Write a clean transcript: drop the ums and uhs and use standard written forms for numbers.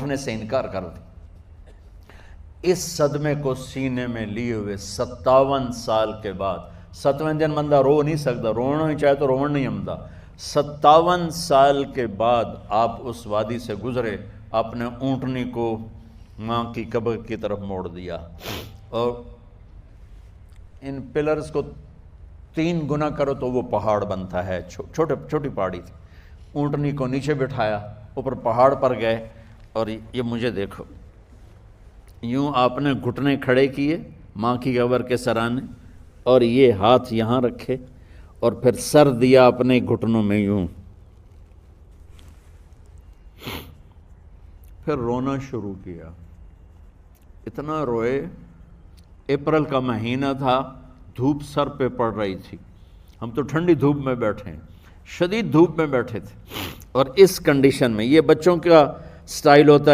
نے سے انکار کر دی۔ اس صدمے کو سینے میں لیے ہوئے 57 سال کے بعد، 7ویں دن بندہ رو نہیں سکتا، رونا ہی چاہے تو رونا نہیں آمدا، 57 سال کے بعد آپ اس وادی سے گزرے، اپنے اونٹنی کو ماں کی قبر کی طرف موڑ دیا، اور ان پلرز کو 3 گنا کرو تو وہ پہاڑ بنتا ہے، چھوٹی پہاڑی تھی، اونٹنی کو نیچے بٹھایا، اوپر پہاڑ پر گئے، اور یہ مجھے دیکھو، یوں آپ نے گھٹنے کھڑے کیے ماں کی قبر کے سرانے، اور یہ ہاتھ یہاں رکھے، اور پھر سر دیا اپنے گھٹنوں میں یوں، پھر رونا شروع کیا، اتنا روئے، اپریل کا مہینہ تھا، دھوپ سر پہ پڑ رہی تھی، ہم تو ٹھنڈی دھوپ میں بیٹھے ہیں، شدید دھوپ میں بیٹھے تھے، اور اس کنڈیشن میں یہ بچوں کا سٹائل ہوتا ہے